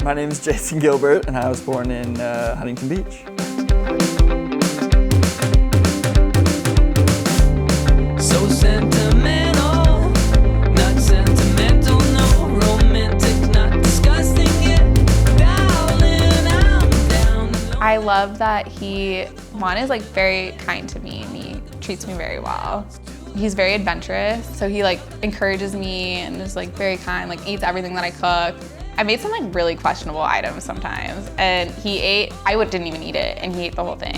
my name is Jason Gilbert, and I was born in Huntington Beach. So sentimental, not sentimental, no romantic, not disgusting yet. Darling, I'm down. I love that one is like very kind to me and he treats me very well. He's very adventurous, so he like encourages me and is like very kind, like eats everything that I cook. I made some like really questionable items sometimes, and he ate, didn't even eat it, and he ate the whole thing.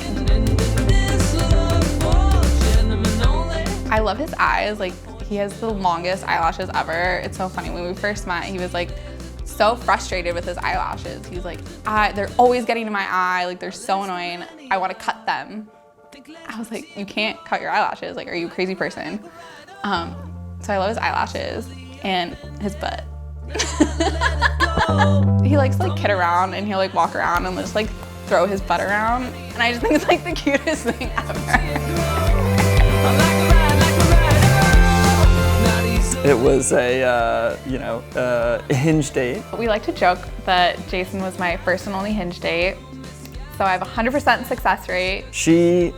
I love his eyes, like he has the longest eyelashes ever. It's so funny, when we first met, he was like so frustrated with his eyelashes. He's like, they're always getting to my eye, like they're so annoying, I wanna cut them. I was like, you can't cut your eyelashes, like are you a crazy person? So I love his eyelashes and his butt. He likes to like kid around, and he'll like walk around and just like throw his butt around, and I just think it's like the cutest thing ever. It was a hinge date. We like to joke that Jason was my first and only hinge date, so I have a 100% success rate. She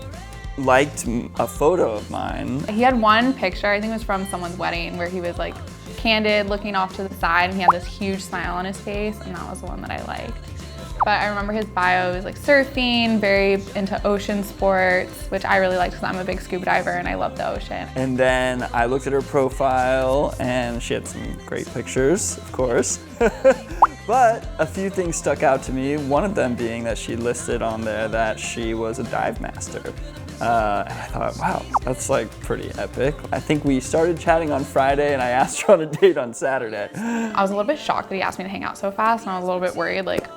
liked a photo of mine. He had one picture, I think it was from someone's wedding, where he was like candid, looking off to the side, and he had this huge smile on his face, and that was the one that I liked. But I remember his bio was like surfing, very into ocean sports, which I really liked because I'm a big scuba diver and I love the ocean. And then I looked at her profile and she had some great pictures, of course. But a few things stuck out to me, one of them being that she listed on there that she was a dive master. And I thought, wow, that's like pretty epic. I think we started chatting on Friday and I asked her on a date on Saturday. I was a little bit shocked that he asked me to hang out so fast, and I was a little bit worried, like,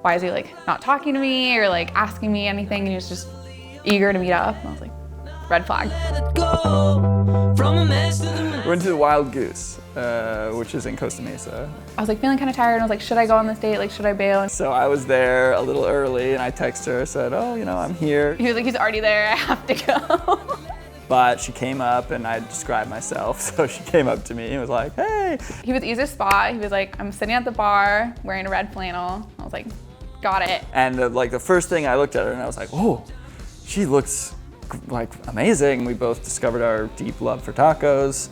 why is he like not talking to me or like asking me anything? And he was just eager to meet up. And I was like, red flag. We went to the Wild Goose, which is in Costa Mesa. I was like feeling kind of tired, and I was like, should I go on this date? Like, should I bail? And So I was there a little early and I texted her, said, oh, I'm here. he was like, he's already there, I have to go. But she came up and I described myself. So she came up to me and was like, hey. He was easy to spot. He was like, I'm sitting at the bar wearing a red flannel. I was like, got it. And the first thing I looked at her and I was like, oh, she looks like amazing. We both discovered our deep love for tacos,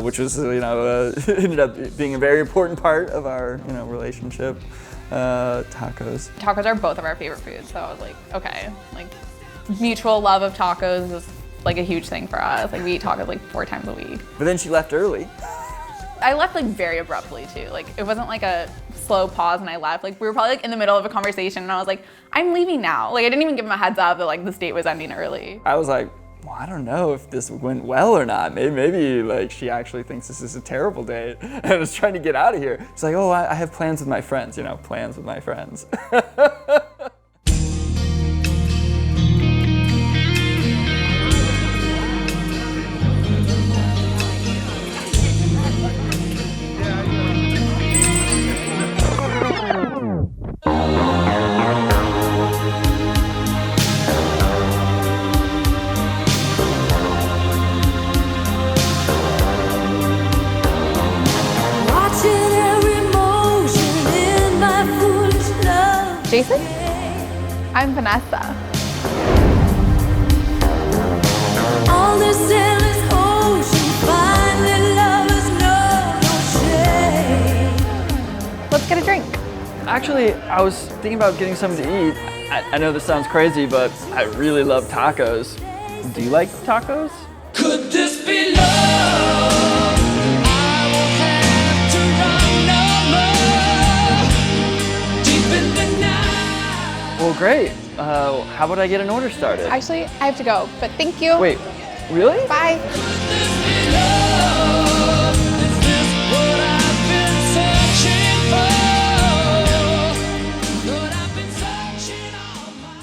which was, ended up being a very important part of our, relationship. Tacos. Tacos are both of our favorite foods. So I was like, okay, like mutual love of tacos is like a huge thing for us. Like we eat tacos like 4 times a week. But then she left early. I left like very abruptly too. Like it wasn't like a slow pause and I left. Like we were probably like in the middle of a conversation and I was like, I'm leaving now. Like I didn't even give him a heads up that like this date was ending early. I was like, well, I don't know if this went well or not. Maybe like she actually thinks this is a terrible date and I was trying to get out of here. She's like, oh, I have plans with my friends, plans with my friends. Jason? I'm Vanessa. All this endless ocean, finally lovers know no shame. Let's get a drink. Actually, I was thinking about getting something to eat. I know this sounds crazy, but I really love tacos. Do you like tacos? Could this be love? I won't have to run no more. Deep in the night. Well, great. How about I get an order started? Actually, I have to go, but thank you. Wait, really? Bye. Could this be love? Is this what I've been searching for? What I've been searching all my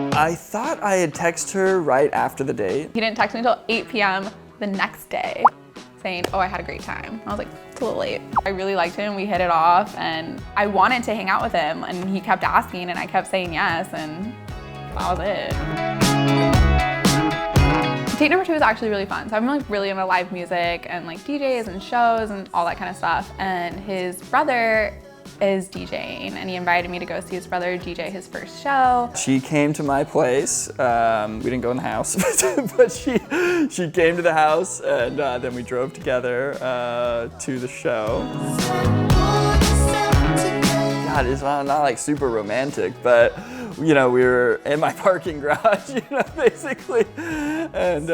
life. I thought I had texted her right after the date. He didn't text me until 8 p.m. the next day saying, oh, I had a great time. I was like, it's a little late. I really liked him, we hit it off, and I wanted to hang out with him, and he kept asking, and I kept saying yes, and that was it. Date number 2 is actually really fun. So I'm like really into live music and like DJs and shows and all that kind of stuff. And his brother is DJing, and he invited me to go see his brother DJ his first show. She came to my place. We didn't go in the house, but she came to the house, and then we drove together to the show. God, it's not like super romantic, but you know, we were in my parking garage, you know, basically, and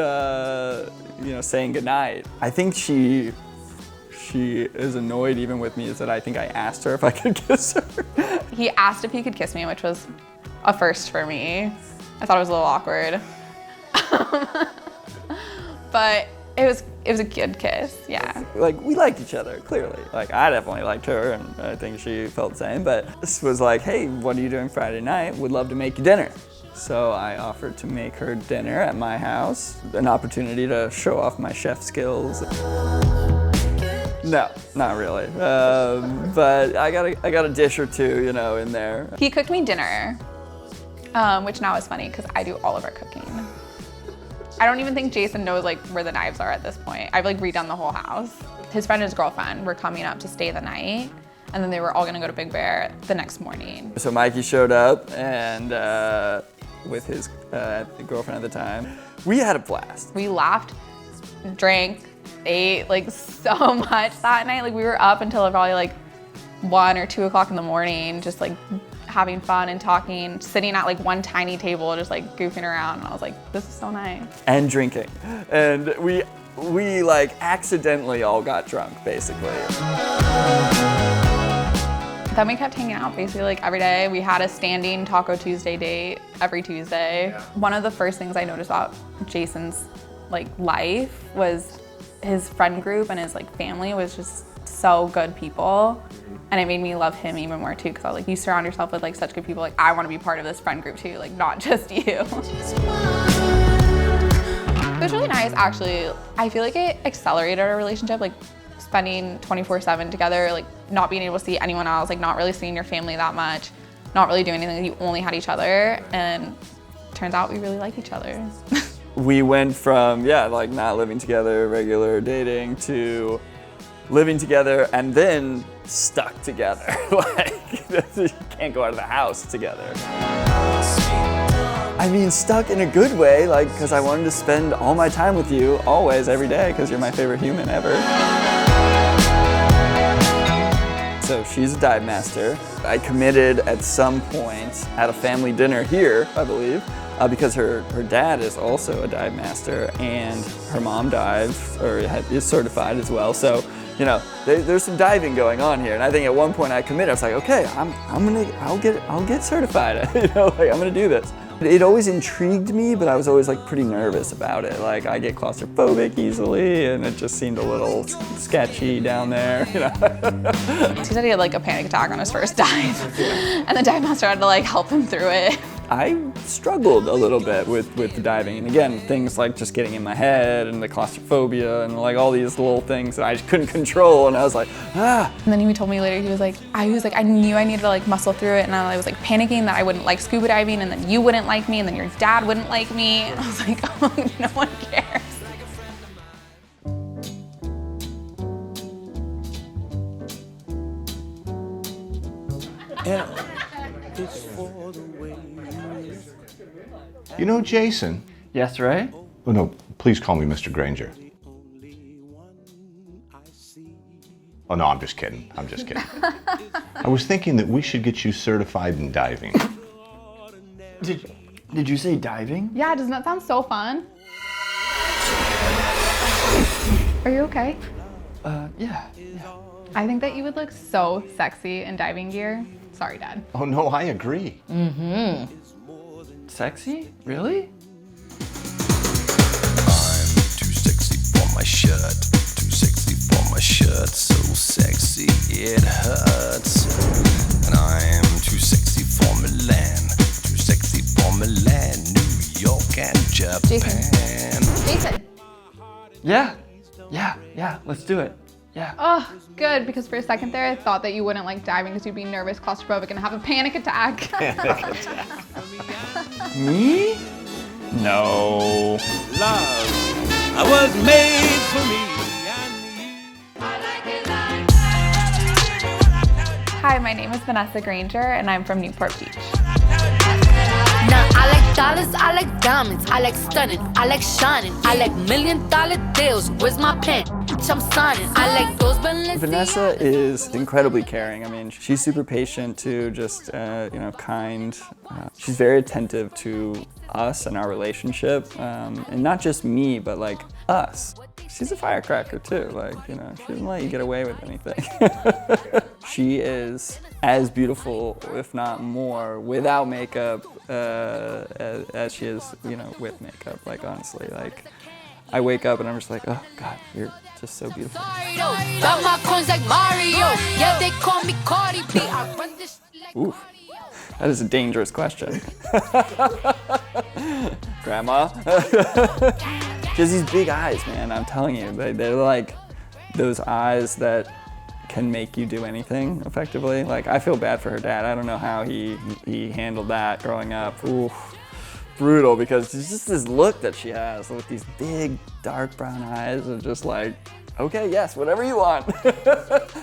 you know, saying goodnight. I think she is annoyed even with me is that I think I asked her if I could kiss her. He asked if he could kiss me, which was a first for me. I thought it was a little awkward. But it was a good kiss, yeah. Like, we liked each other, clearly. Like, I definitely liked her, and I think she felt the same, but this was like, hey, what are you doing Friday night? Would love to make you dinner. So I offered to make her dinner at my house, an opportunity to show off my chef skills. No, not really. But I got a dish or two, you know, in there. He cooked me dinner, which now is funny because I do all of our cooking. I don't even think Jason knows like where the knives are at this point. I've like redone the whole house. His friend and his girlfriend were coming up to stay the night, and then they were all gonna go to Big Bear the next morning. So Mikey showed up, and with his girlfriend at the time, we had a blast. We laughed, drank, ate like so much that night. Like we were up until probably like 1 or 2 o'clock in the morning, just like having fun and talking, sitting at like one tiny table, just like goofing around. And I was like, this is so nice. And drinking. And we like accidentally all got drunk, basically. Then we kept hanging out basically like every day. We had a standing Taco Tuesday date every Tuesday. Yeah. One of the first things I noticed about Jason's like life was his friend group and his like family was just so good people. And it made me love him even more too, because I was like, you surround yourself with like such good people, like I want to be part of this friend group too, like not just you. It was really nice actually. I feel like it accelerated our relationship, like spending 24/7 together, like not being able to see anyone else, like not really seeing your family that much, not really doing anything, you only had each other, and turns out we really like each other. We went from, yeah, like not living together, regular dating, to living together and then stuck together. Like, you can't go out of the house together. I mean, stuck in a good way, like, because I wanted to spend all my time with you, always, every day, because you're my favorite human ever. So she's a dive master. I committed at some point at a family dinner here, I believe, because her dad is also a dive master and her mom dives, or is certified as well. So, you know, there's some diving going on here. And I think at one point I committed. I was like, okay, I'll get certified. You know, like I'm gonna do this. It always intrigued me, but I was always like pretty nervous about it. Like I get claustrophobic easily, and it just seemed a little sketchy down there. You know. He said he had like a panic attack on his first dive, and the dive master had to like help him through it. I struggled a little bit with the diving, and again, things like just getting in my head and the claustrophobia and like all these little things that I just couldn't control, and I was like, ah. And then he told me later, he was like, I knew I needed to like muscle through it, and I was like panicking that I wouldn't like scuba diving, and then you wouldn't like me, and then your dad wouldn't like me. And I was like, oh, no one cares. Yeah. You know Jason? Yes, right? Oh no, please call me Mr. Granger. Oh no, I'm just kidding. I'm just kidding. I was thinking that we should get you certified in diving. Did you say diving? Yeah, doesn't that sound so fun? Are you okay? Yeah. I think that you would look so sexy in diving gear. Sorry, Dad. Oh no, I agree. Mm-hmm. Sexy? Really? I'm too sexy for my shirt. Too sexy for my shirt. So sexy it hurts. And I'm too sexy for Milan. Too sexy for Milan, New York and Japan. Jason. Yeah. Let's do it. Yeah. Oh, good, because for a second there, I thought that you wouldn't like diving because you'd be nervous, claustrophobic, and have a panic attack. Me? No. Love, I was made for me and you. Hi, my name is Vanessa Granger, and I'm from Newport Beach. Now I like dollars, I like diamonds, I like stunning, I like shining, I like $1 million deals. Where's my pen? I'm signing. I like those Balenciagas. Vanessa is incredibly caring. I mean, she's super patient too, just kind. She's very attentive to us and our relationship, and not just me, but like us. She's a firecracker too. Like, she doesn't let you get away with anything. She is as beautiful, if not more, without makeup as she is, with makeup. Like, honestly, like, I wake up and I'm just like, oh God, you're just so beautiful. Got my coins like Mario. Yeah, they call me Cardi B. I run this like Ooh, that is a dangerous question. Grandma? She has these big eyes, man, I'm telling you. They're like those eyes that can make you do anything effectively. Like, I feel bad for her dad. I don't know how he handled that growing up. Ooh, brutal, because it's just this look that she has with these big dark brown eyes and just like, okay, yes, whatever you want.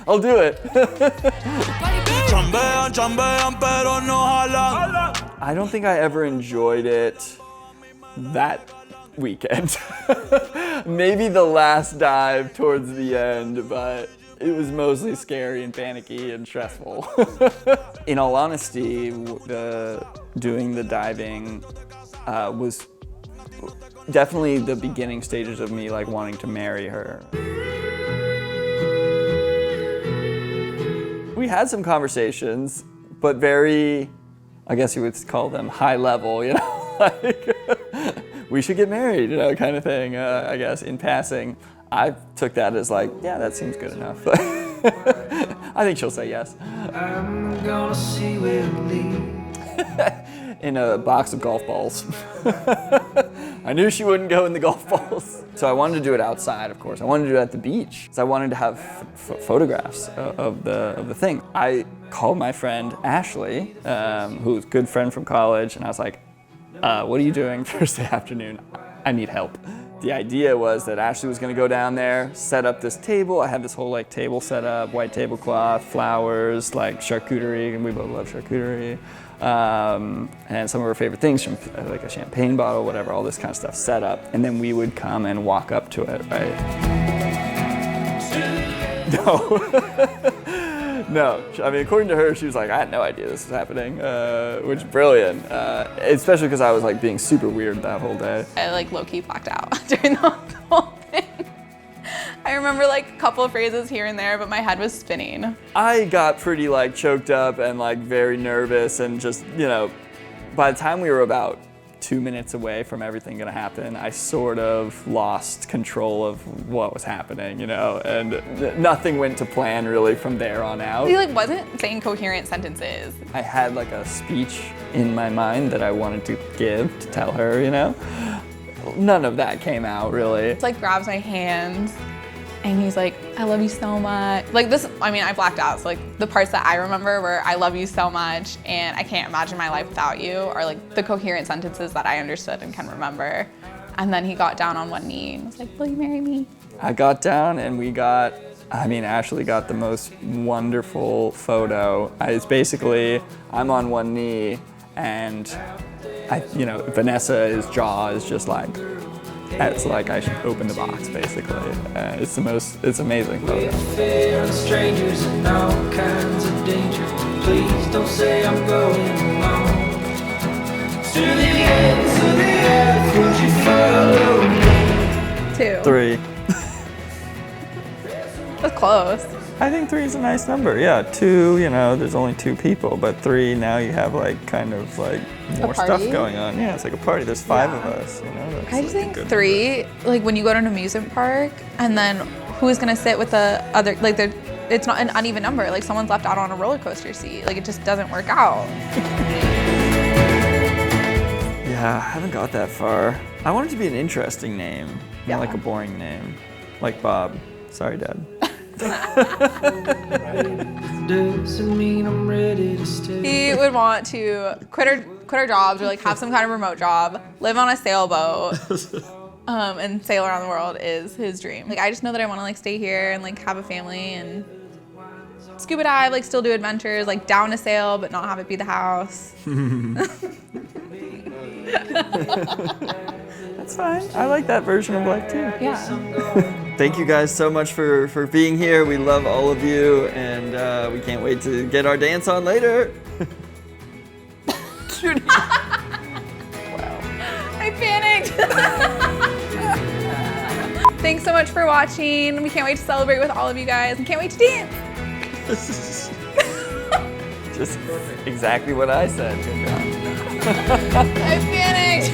I'll do it. I don't think I ever enjoyed it that weekend. Maybe the last dive towards the end, but it was mostly scary and panicky and stressful. In all honesty, doing the diving was definitely the beginning stages of me like wanting to marry her. We had some conversations, but very, I guess you would call them high level, like we should get married, kind of thing, I guess, in passing. I took that as like, yeah, that seems good enough. I think she'll say yes. I'm gonna see where it leads. In a box of golf balls. I knew she wouldn't go in the golf balls. So I wanted to do it outside, of course. I wanted to do it at the beach. So I wanted to have photographs of the thing. I called my friend Ashley, who's a good friend from college, and I was like, what are you doing Thursday afternoon? I need help. The idea was that Ashley was gonna go down there, set up this table. I had this whole like table set up, white tablecloth, flowers, like charcuterie, and we both love charcuterie. And some of her favorite things, from like a champagne bottle, whatever, all this kind of stuff set up. And then we would come and walk up to it, right? No. No, I mean, according to her, she was like, I had no idea this was happening, which is brilliant, especially because I was like being super weird that whole day. I like low-key blacked out during the whole thing. I remember like a couple of phrases here and there, but my head was spinning. I got pretty like choked up and like very nervous, and just, by the time we were about 2 minutes away from everything gonna happen, I sort of lost control of what was happening, and nothing went to plan really from there on out. He like wasn't saying coherent sentences. I had like a speech in my mind that I wanted to give to tell her, None of that came out really. He like grabs my hand and he's like, I love you so much. Like this, I mean, I blacked out. So like the parts that I remember were, I love you so much and I can't imagine my life without you, are like the coherent sentences that I understood and can remember. And then he got down on one knee and was like, will you marry me? I got down and Ashley got the most wonderful photo. It's basically, I'm on one knee and Vanessa's jaw is just like, it's like I should open the box, basically. It's amazing photo. Fear and strangers and all kinds of danger. Please don't say I'm going alone. To the earth, would you follow me? 2. 3. That's close. I think 3 is a nice number. Yeah, 2, there's only 2 people, but 3, now you have like kind of like more stuff party? going on. Yeah, it's like a party. There's 5 of us, That's I just like a think good 3, like when you go to an amusement park and then who's gonna sit with the other, like it's not an uneven number. Like someone's left out on a roller coaster seat. Like it just doesn't work out. Yeah, I haven't got that far. I want it to be an interesting name, Yeah. not like a boring name, like Bob. Sorry, Dad. Doesn't mean I'm ready to stay. He would want to quit our jobs or like have some kind of remote job, live on a sailboat, and sail around the world is his dream. Like I just know that I want to like stay here and like have a family and scuba dive, like still do adventures, like down to sail but not have it be the house. That's fine. I like that version of life too. Yeah. Thank you guys so much for being here. We love all of you, and we can't wait to get our dance on later. I panicked. Thanks so much for watching. We can't wait to celebrate with all of you guys and can't wait to dance. Just exactly what I said. Good job. I panicked.